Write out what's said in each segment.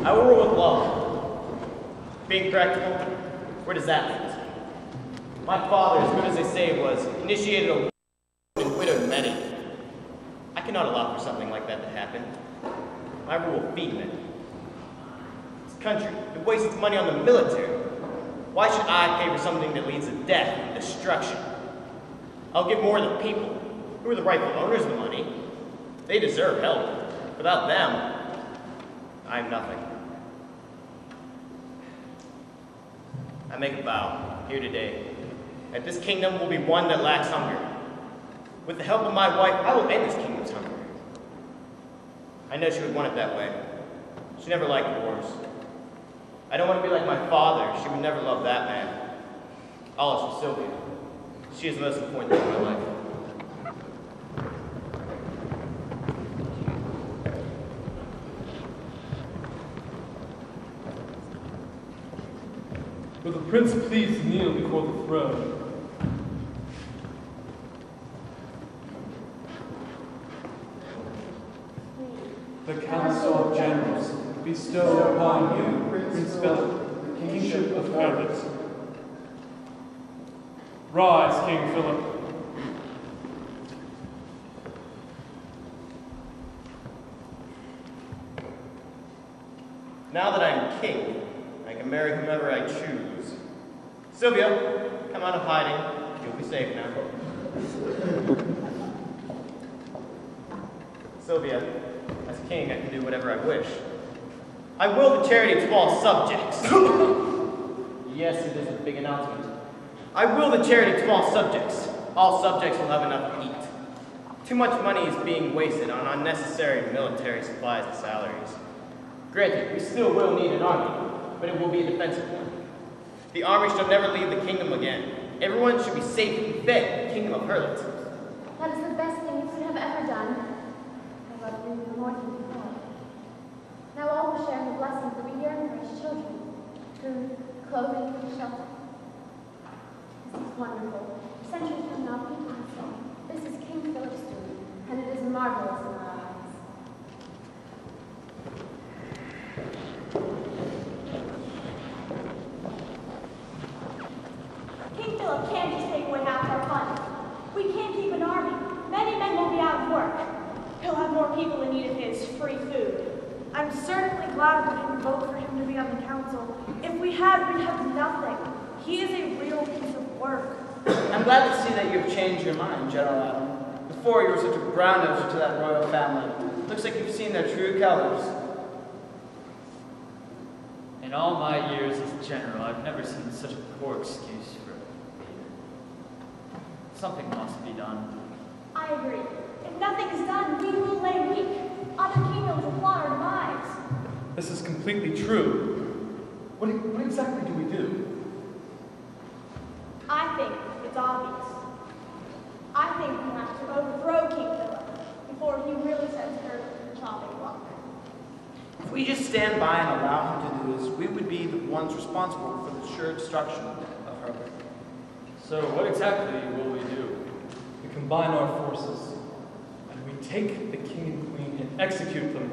I will rule with law. Being practical, where does that lead? My father, as good as they say was, initiated a war and widowed many. I cannot allow for something like that to happen. My rule will feed men. This country, it wastes its money on the military. Why should I pay for something that leads to death and destruction? I'll give more to the people, who are the rightful owners of the money. They deserve help. Without them, I'm nothing. I make a vow here today that this kingdom will be one that lacks hunger. With the help of my wife, I will end this kingdom's hunger. I know she would want it that way. She never liked wars. I don't want to be like my father. She would never love that man. All is for Sylvia. She is the most important thing in my life. Will the prince please kneel before the throne? The Council of Generals bestow upon you, Prince Philip, the kingship of Ireland. Rise, King Philip. Now that I'm king, I can marry whomever I choose. Sylvia, come out of hiding. You'll be safe now. Sylvia, as king, I can do whatever I wish. I will the charity to all subjects. Yes, it is a big announcement. I will the charity to all subjects. All subjects will have enough to eat. Too much money is being wasted on unnecessary military supplies and salaries. Granted, we still will need an army, but it will be a defensive one. The army shall never leave the kingdom again. Everyone should be safe and fed in the kingdom of Hurlet. That is the best thing you could have ever done. I love you more than before. Now all will share the blessing that we yearn for as children. Food, clothing, and shelter. This is wonderful. Centuries from now, people will say, this is King Philip's doing, and it is marvelous in our eyes. King Philip can't just take away half our funds. We can't keep an army. Many men will be out of work. He'll have more people in need of his free food. I'm certainly glad we can vote for him to be on the council. If we had, we'd have nothing. He is a real piece of work. I'm glad to see that you've changed your mind, General Adam. Before you were such a brown-noser to that royal family. Looks like you've seen their true colors. In all my years as general, I've never seen such a poor excuse for leader. Something must be done. I agree. If nothing is done, we will lay weak. Other kingdoms will plot our demise. This is completely true. What exactly do we do? I think it's obvious. I think we have to overthrow King Philip before he really sets her the chopping block. If we just stand by and allow him to do this, we would be the ones responsible for the sure destruction of Hurlet. So what exactly will we do? We combine our forces, and we take the king and queen and execute them.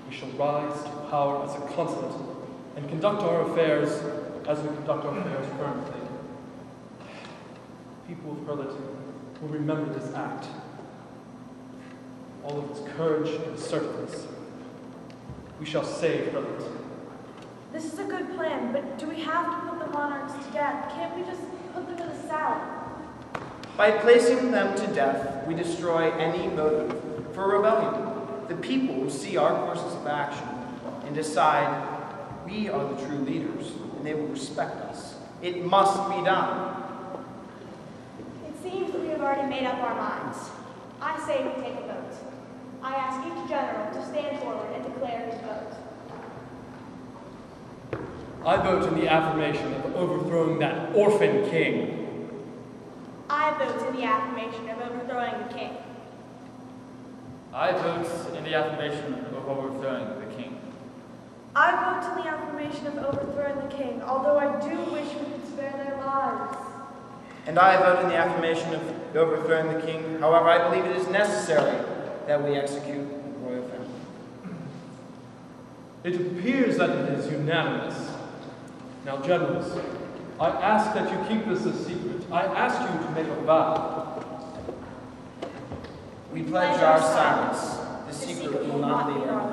We shall rise to power as a consulate and conduct our affairs as we conduct our affairs currently. People of Hurlet will remember this act, all of its courage and assertiveness. We shall save Hurlet. This is a good plan, but do we have to put the monarchs to death? Can't we just put them in the saddle? By placing them to death, we destroy any motive for rebellion. The people will see our courses of action and decide we are the true leaders, and they will respect us. It must be done. It seems that we have already made up our minds. I say we take a vote. I ask each general to stand forward and declare his vote. I vote in the affirmation of overthrowing that orphan king. I vote in the affirmation of overthrowing the king. I vote in the affirmation of overthrowing the king. I vote in the affirmation of overthrowing the king, although I do wish we could spare their lives. And I vote in the affirmation of overthrowing the king. However, I believe it is necessary that we execute the royal family. It appears that it is unanimous. Now, generals, I ask that you keep this a secret. I ask you to make a vow. We pledge our silence. The secret will not leave our